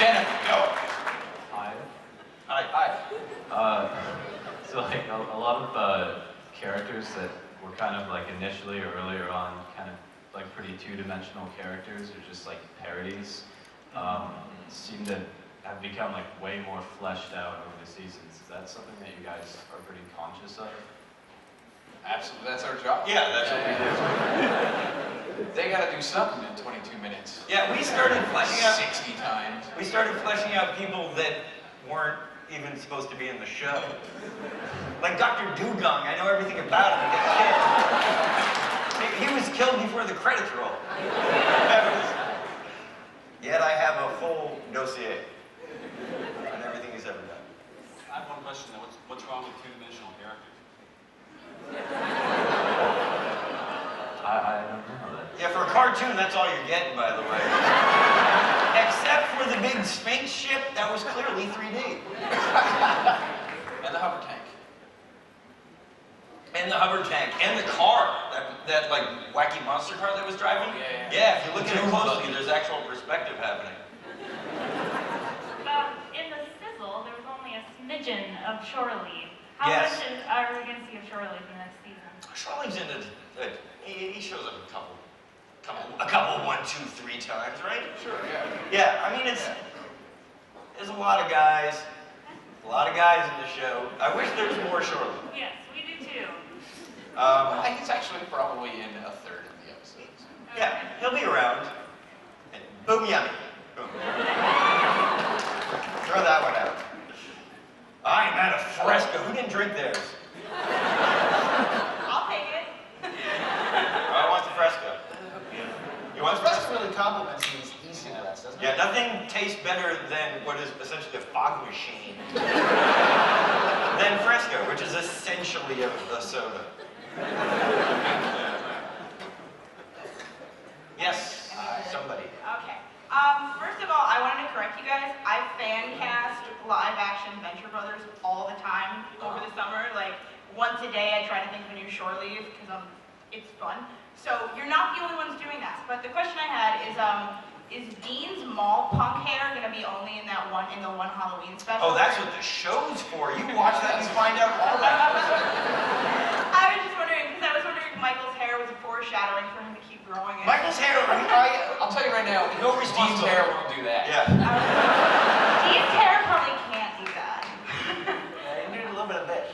Kenneth, go. Hi. Hi. So like a lot of characters that were kind of like initially or earlier on kind of like pretty two-dimensional characters or just like parodies seem to have become like way more fleshed out over the seasons. Is that something that you guys are pretty conscious of? Absolutely, that's our job. Yeah, that's what we do. They gotta do something in 22 minutes. Yeah, we started fleshing out 60 times. We started fleshing out people that weren't even supposed to be in the show. Like Dr. Dugong, I know everything about him. He was killed before the credits roll. Yet I have a full dossier on everything he's ever done. I have one question though. What's wrong with two-dimensional characters? I don't know that. Yeah, for a cartoon, that's all you're getting, by the way. Except for the big Sphinx ship, that was clearly 3D. And the hover tank. And the hover tank, and the car, that like wacky monster car that was driving. Yeah. Yeah, if you look at it closely, there's actual perspective happening. In the sizzle, there was only a smidgen of shore leave. How Yes. much are we going to see of shore leave in the next season? Charlie's in it. He shows up a couple, 1, 2, 3 times, right? Sure, yeah. Yeah, I mean, there's a lot of guys in the show. I wish there was more Charlie. Yes, we do too. He's actually probably in a third of the episodes. Yeah, he'll be around. And boom, yummy. Boom. Throw that one out. I'm out of Fresca. Who didn't drink theirs? I'll take it. I want the Fresca. You want the Fresca really complements these easiness, doesn't it? Yeah, nothing tastes better than what is essentially a fog machine than Fresca, which is essentially a soda. Yes, somebody. Okay. First of all, I wanted to correct you guys. I fan cast live-action Venture Brothers all the time over the summer. Like, once a day, I try to think of a new shore leave because it's fun. So you're not the only ones doing that. But the question I had is Dean's mall punk hair going to be only in the one Halloween special? Oh, that's what the show's for. You watch that and you find out all that. I was just wondering, because I was wondering if Michael's hair was a foreshadowing for him to keep growing it. Michael's hair, I'll tell you right now, no Dean's responsibility. hair won't do that. Yeah. Dean's hair probably can't do that. Yeah, you need a little bit of this.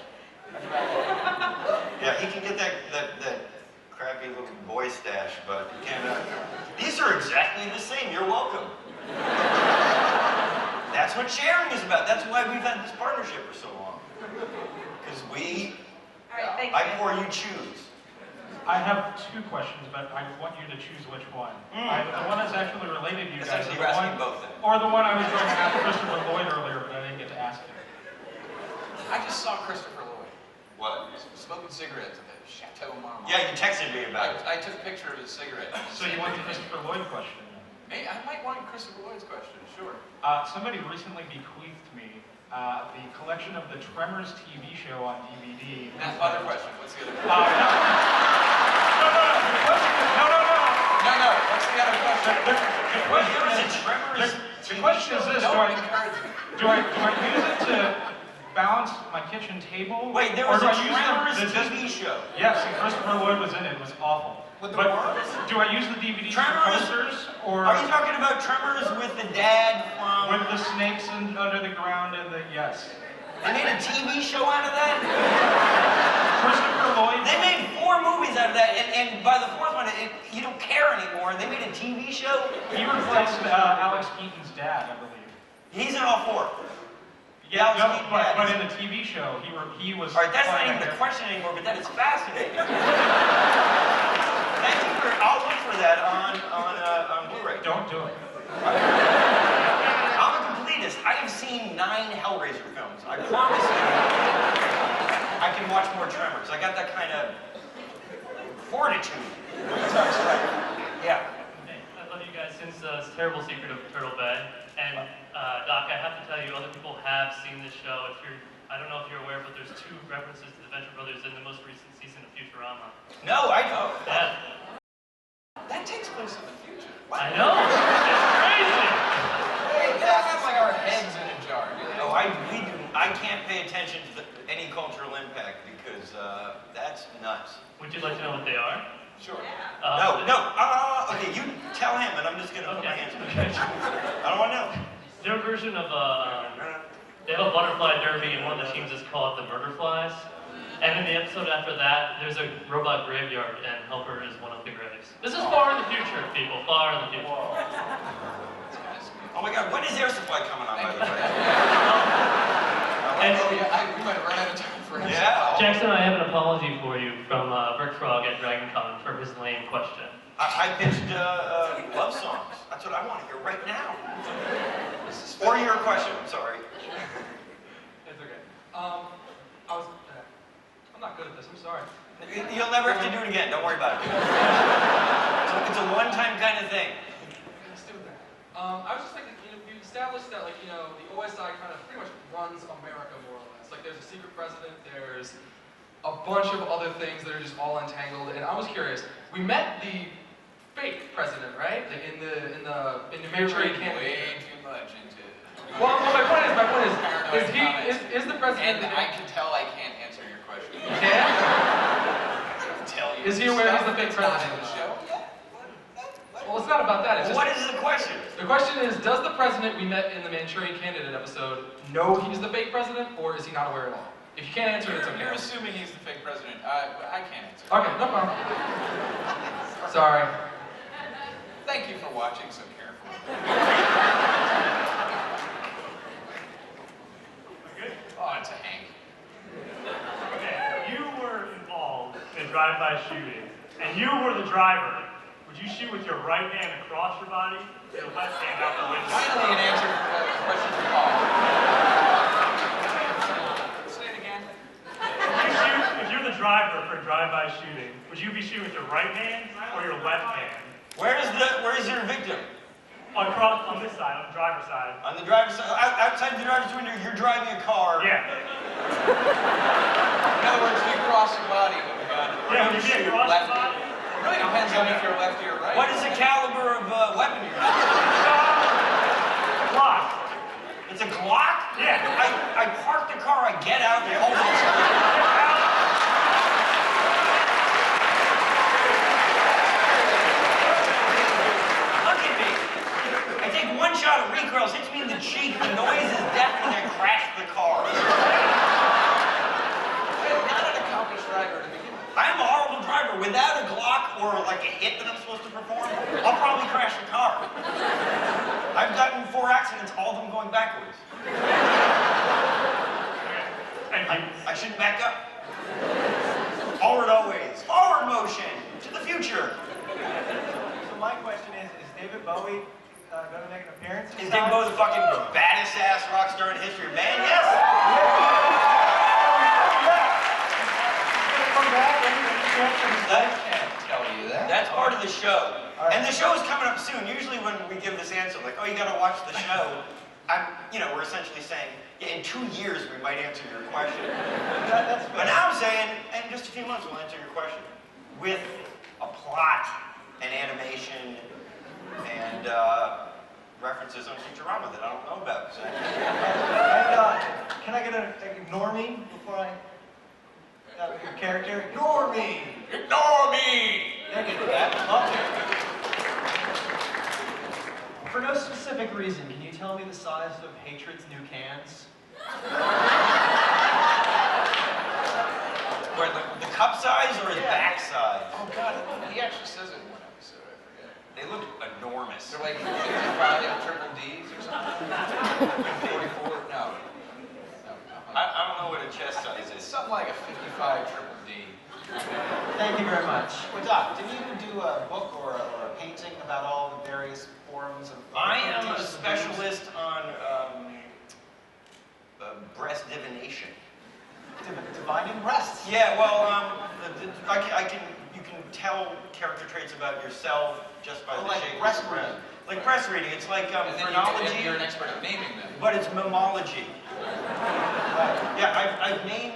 Yeah, he can get that crappy little boy stash, but he can't. These are exactly the same. You're welcome. That's what sharing is about. That's why we've had this partnership for so long. Because we, All right, thanks. I pour, you choose. I have 2 questions, but I want you to choose which one. The one that's actually related to you guys. Essentially, is you're the asking one, both then. or the one I was going to ask Christopher Lloyd earlier, but I didn't get to ask him. I just saw Christopher Lloyd What? smoking cigarettes at the Chateau Marmont. Yeah, you texted me about it. I took a picture of his cigarette. So you want the Christopher Lloyd question then? Hey, I might want Christopher Lloyd's question, sure. Somebody recently bequeathed me the collection of the Tremors TV show on DVD. That other question, what's the other question? No, what's the other question? The question is this, do I use it to balance my kitchen table? Wait, there or was do a I use Tremors the TV show. Yes, and Christopher Lloyd was in it. It was awful. With the But worms? do I use the DVD for Tremors? posters, or Are you talking about Tremors with the dad from... with the snakes under the ground and the, yes. They made a TV show out of that? Christopher Lloyd. They made 4 movies out of that, and by the 4th one, you don't care anymore. They made a TV show. He replaced Alex Keaton's dad, I believe. He's in all 4. Yeah, Alex no, Keaton but dad. in the TV show, he was. All right, that's not playing even the a- question anymore, but that is fascinating. Thank you for. I'll look for that on Blu-ray. Don't do it. I'm a completist. I have seen 9 Hellraiser films. I promise you, I can watch more Tremors. I got that kind of fortitude. Yeah. Hey, I love you guys since the terrible secret of Turtle Bay. And Doc, I have to tell you, other people have seen this show. I don't know if you're aware, but there's 2 references to the Venture Brothers in the most recent season of Futurama. No, I know. Yeah. That takes place in the future. I know. It's crazy. Hey, can I have my Oh, I can't pay attention to any cultural impact because that's nuts. Would you like to know what they are? Sure. Okay, you tell him, and I'm just gonna put my hands up. Okay. I don't want to know. Their version of they have a butterfly derby, and one of the teams is called the Murderflies. And in the episode after that, there's a robot graveyard, and Helper is one of the graves. This is far in the future, people. Far in the future. Oh my God, when is Air Supply coming on, by the way? We might have run out of time for it. Yeah. Jackson, I have an apology for you from Brick Frog at DragonCon for his lame question. I pitched love songs. That's what I want to hear right now. Or your question, I'm sorry. It's okay. I'm not good at this, I'm sorry. You'll never have to do it again, don't worry about it. It's a one-time kind of thing. Let's do that. I was just thinking, we established that, the OSI kind of pretty much runs America, more or less. There's a secret president, there's a bunch of other things that are just all entangled, and I was curious, we met the fake president, right? In the Manchurian candidate. Way too much into it. Well, my point is the president... And I can tell I can't answer your question. You can? Tell you. Is he aware he's the fake president? Well, it's not about that. It's just, What is the question? the question is, does the president we met in the Manchurian Candidate episode know he's the fake president, or is he not aware at all? If you can't answer it, it's okay. You're assuming he's the fake president. I can't answer. Okay, no problem. Sorry. Thank you for watching so carefully. Good? Oh, it's a Hank. Okay, you were involved in a drive-by shooting, and you were the driver. Would you shoot with your right hand across your body, your left hand out the window? Finally, an answer to the question for Paul. Say it again. If you're the driver for a drive-by shooting, would you be shooting with your right hand or your left hand? Where's your victim? Across on this side, on the driver's side. On the driver's side, outside the driver's window, you're driving a car. Yeah. In other words, you cross your body with a gun. Yeah, would you be across the body? It really depends on if you're lefty or right. What is the caliber of weapon you're using? Glock. It's a Glock? Yeah. I park the car, I get out, and hold it. Look at me. I take one shot of recoils, hits me in the cheek, the noise is deafening, I crash the car. I'm not an accomplished driver to begin with. I'm a horrible driver. Without a Glock or a hit that I'm supposed to perform, I'll probably crash the car. I've gotten 4 accidents, all of them going backwards. Thank you. I shouldn't back up. Forward always. Forward motion. To the future. So my question is David Bowie going to make an appearance? Is David Bowie the fucking baddest ass rock star in history of man? Yes. I can't tell you that. That's part of the show. And the show is coming up soon. Usually when we give this answer, like, oh, you gotta watch the show, we're essentially saying, yeah, in 2 years we might answer your question. But now I'm saying, in just a few months we'll answer your question. With a plot and animation and references on Futurama that I don't know about. So. Can I get a ignore me before I... your character? Ignore me! Ignore me! I can do that. For no specific reason, can you tell me the size of Hatred's new cans? Where, the cup size or his back size? Oh God, he actually says it in one episode, I forget. They look enormous. They're like 55 triple Ds or something. 44, no. I don't know what a chest size It's is. something like a 55 triple D. Thank you very much. Well, Doc, didn't you do a book or a painting about all the various forms of... I am a specialist on breast divination. Divining breasts? Yeah, well, you can tell character traits about yourself just by the like shape breast of the breast. reading. Like breast reading, it's like And then phrenology, you're an expert at naming them. but it's mammology. Yeah, I've named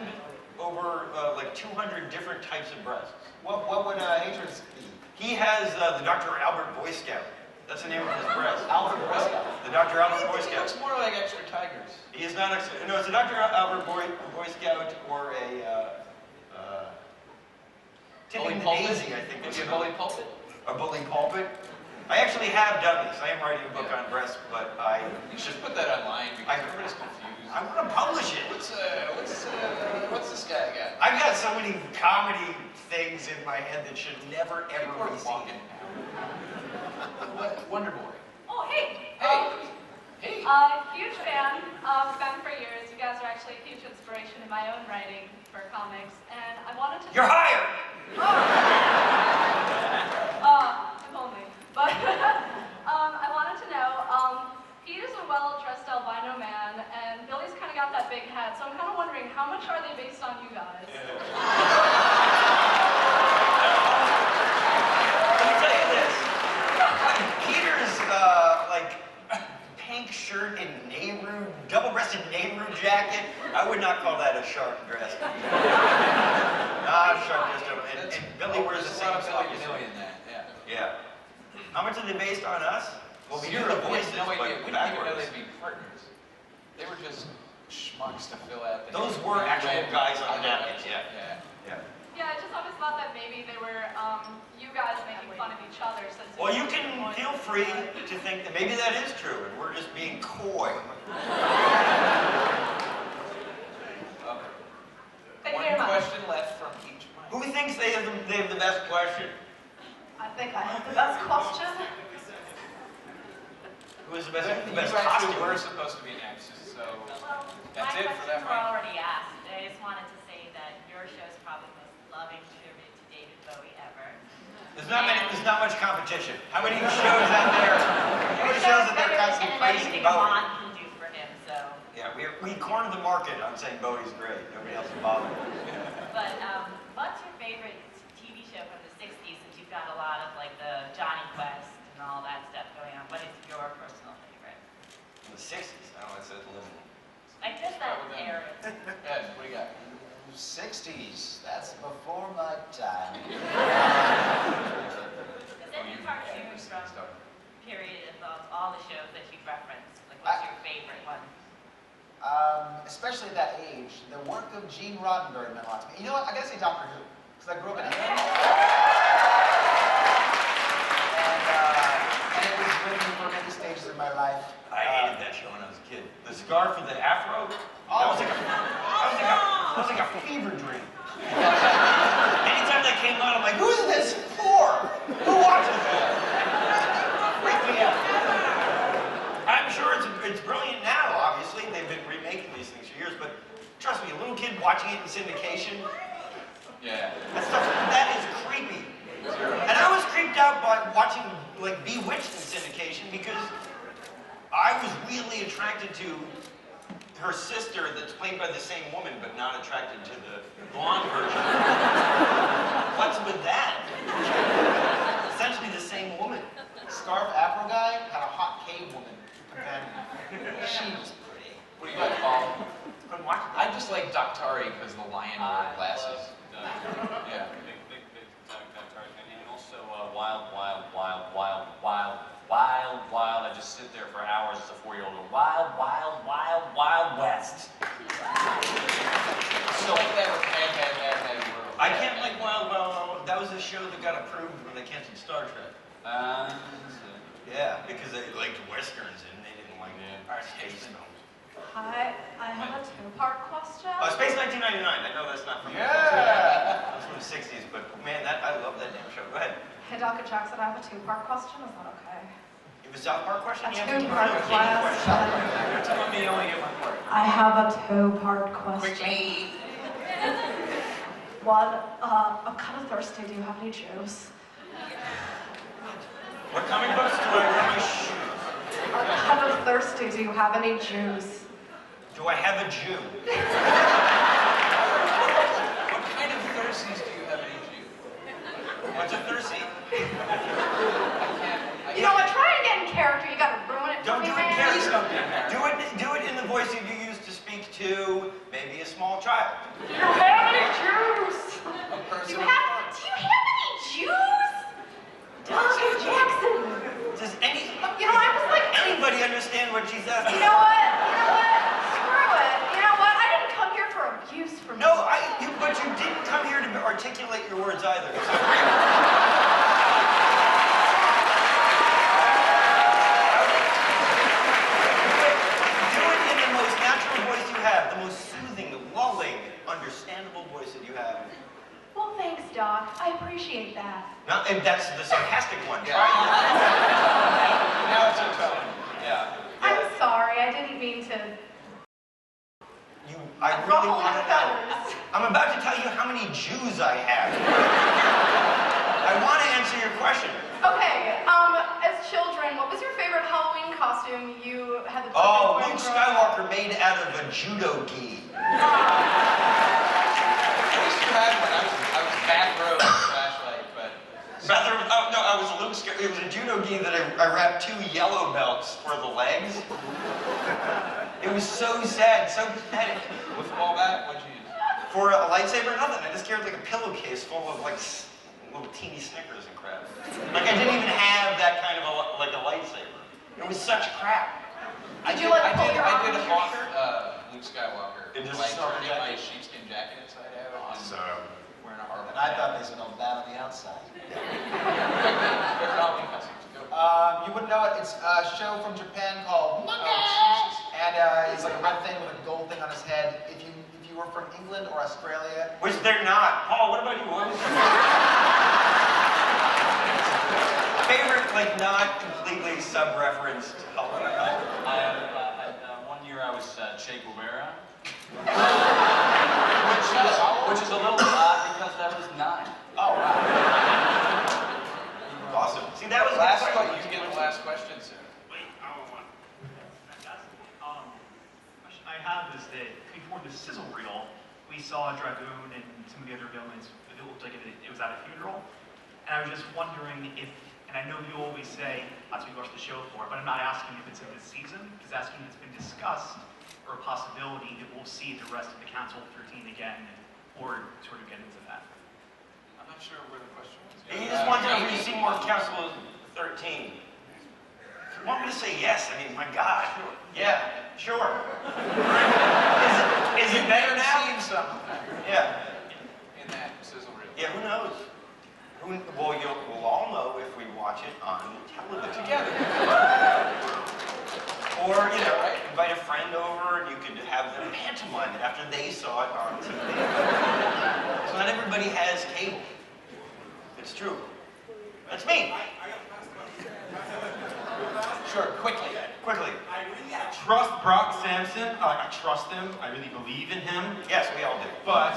over like 200 different types of breasts. What would Hatred's be? He has the Dr. Albert Boy Scout. That's the name of his breast. Albert Boy Scout. The Dr. Albert Boy He Scout. looks more like extra tigers. He is not, no, it's a Dr. Albert Boy Scout or a, tipping the daisy, I think. Maybe a bully pulpit? A bully pulpit. I actually have dummies. I am writing a book on breasts, but You should put that online because everybody's confused. I'm going to publish it. What's this guy got? I've got so many comedy things in my head that should never, ever be seen. Wonder Boy. Oh, hey. Hey. Huge fan. Fan for years. You guys are actually a huge inspiration in my own writing for comics, and I wanted to. You're hired. If only. But I wanted to know. Pete is a well-dressed albino man, and Billy's kind of got that big head. So I'm kind of wondering, how much are they based on you guys? Let me tell you this. Peter's like pink shirt and Nehru, double-breasted Nehru jacket. I would not call that a sharp dress. Not sharp dressed up. And Billy wears the same Billy socks. in that, yeah. Yeah. How much are they based on us? Well, we do Zero. the voices, No idea. but We didn't even know backwards. they'd be partners. They were just schmucks to fill out. Those were actual guys on the napkins, yeah. Yeah. Yeah, I just always thought that maybe they were you guys making fun of each other. Since Well, you can feel free to think that maybe that is true, and we're just being coy. Thank you One very much. question left from each mic. Who thinks they have the best question? I think I have the best question. Who has the best You costume? actually were supposed to be next, so Well, that's my it for that questions were round. already asked. I just wanted to say that your show is probably the most loving tribute to David Bowie ever. There's not much competition. How many shows out there? How many shows out there constantly praising Anything Bowie? Ron can do for him, so. Yeah, we cornered the market on saying Bowie's great. Nobody else is bothered. But what's your favorite TV show from the 60s, since you've got a lot of like the Johnny Quest and all that stuff going on? What is your personal favorite? In the 60s, it's a little. Like just that era. Ed, what do you got? 60s, that's before my time. Is there any cartoons from period of all the shows that you've referenced? Like what's your favorite one? Especially at that age, the work of Gene Roddenberry meant a lot to me. You know what? I gotta say Doctor Who, because I grew up in England. And it was with me for many stages of my life. I hated that show when I was a kid. The scarf with the afro, that was like a fever dream. Anytime that came on, I'm like, who's this for? Who watches that? Freak me out. I'm sure it's brilliant now, obviously. They've been remaking these things for years, but trust me, a little kid watching it in syndication, Yeah. that is creepy. And I was creeped out by watching like Bewitched in syndication because I was really attracted to her sister that's played by the same woman but not attracted to the blonde version. What's with that? Essentially the same woman. Scarf Afro guy had a hot cave woman companion. She was pretty. What do you got, Paul? Couldn't watch it. I just like Daktari because the lion wore glasses. Yeah. Big Daktari fan. And also Wild, Wild, Wild, Wild, Wild, Wild, Wild. I just sit there for hours as a 4-year-old. Wild, Wild, Wild, Wild West. So like that with Mad World. I can't like Wild Wild Wild. That was a show that got approved when they canceled Star Trek. Yeah, because they liked westerns and they didn't like space films. Hi, I have a two-part question. Space 1999. I know that's not from Yeah. That's from the 60s, but man, I love that damn show. Go ahead. Hey, Dr. Jackson, I have a two-part question. Is that okay? You have a South Park question? A You have a two-part question. You're telling me you only get one part. I have a two-part question. Quickly. One, I'm kind of thirsty. Do you have any juice? What comic books do I wear my shoes? I'm kind of thirsty. Do you have any juice? Do I have a Jew? What kind of thirsties do you have in you? What's a thirsty? You know what? Try and get in character. You gotta ruin it for Don't me, do it man. character. Do it in the voice that you used to speak to maybe a small child. Do you have any juice? A person. Do you have any juice? Dr. Jackson. Does any what she's asking. You know what? Screw it. You know what? I didn't come here for abuse from No, but you didn't come here to articulate your words either. So. Do it in the most natural voice you have, the most soothing, lulling, understandable voice that you have. Well, thanks, Doc. I appreciate that. No, and that's the sarcastic one. Yeah. Try Now it's your tone. Yeah. I'm sorry. I didn't mean to. I really ruffle want your to know. feathers. I'm about to tell you how many Jews I have. I want to answer your question. Okay. As children, what was your favorite Halloween costume you had the Oh, pleasure of Luke wearing growing up? Skywalker made out of a judo gi. At least you had one. I was bathrobe flashlight, but. Oh no, I was a Luke Skywalker. It was a judo gi that I wrapped 2 yellow belts for the legs. It was so sad, so pathetic. With all that, what'd you use? For a lightsaber, nothing. I just carried like a pillowcase full of like little teeny Snickers and crap. Like I didn't even have that kind of a lightsaber. It was such crap. Did you like pull your I arm did with your hawk shirt? Luke Skywalker. It just like snarled turning my jacket. sheepskin jacket inside out and wearing a Harley. And I thought they smelled bad on the outside. Favorite Halloween costumes, go. You wouldn't know it. It's a show from Japan called Oh, Jesus. and it's like a red thing with a gold thing on his head. If you were from England or Australia, Which they're not. Paul, what about you? What was your favorite, like not completely sub-referenced Halloween costume? One year I was Che Guevara. Which Which is a little odd because that was 9. Oh, wow. Awesome. See, that was a last good question. question. You get the last question, sir. Wait, I want one. Fantastic. Question I have is that before the sizzle reel, we saw Dragoon and some of the other villains. It looked like it was at a funeral. And I was just wondering if, and I know you always say that's what you watch the show for, but I'm not asking if it's in this season, just asking if it's been discussed or a possibility that we'll see the rest of the Council of 13 again, or sort of get into that. I'm not sure where the question was. He just wants to know if you see more Council of 13. If you want me to say yes, I mean, my God. Yeah, sure. Is it better now? Seen something Yeah. in that sizzle reel. Yeah, who knows? We'll all know if we watch it on television. Together. Or, invite a friend over and you could have them pantomime it after they saw it on TV. So not everybody has cable. It's true. That's me. Sure, quickly. Quickly. I trust Brock Sampson. I trust him. I really believe in him. Yes, we all do. But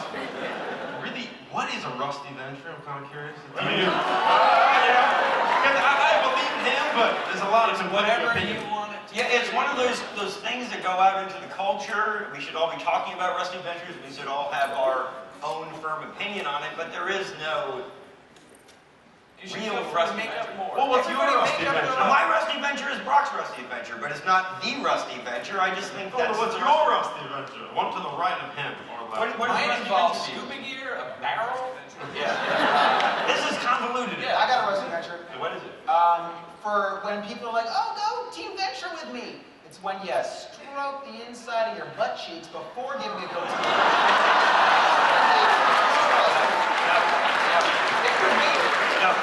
really, what is a Rusty Venture? I'm kind of curious. Because I believe in him, but there's a lot of Whatever opinion. you want it to Yeah, it's one of those things that go out into the culture. We should all be talking about Rusty Ventures. We should all have our own firm opinion on it, but there is no real Rusty make up Venture. more. Well, what's your Rusty Venture? My Rusty Venture is Brock's Rusty Venture, but it's not the Rusty Venture. I just think Oh, that's... what's your Rusty Venture? One to the right of him, or left. What does Mine Rusty involves Venture do? scuba gear, a barrel. Yeah. This is convoluted. I got a Rusty Venture. What is it? For when people are like, oh, go Team Venture with me. It's when you stroke the inside of your butt cheeks before giving a go to No.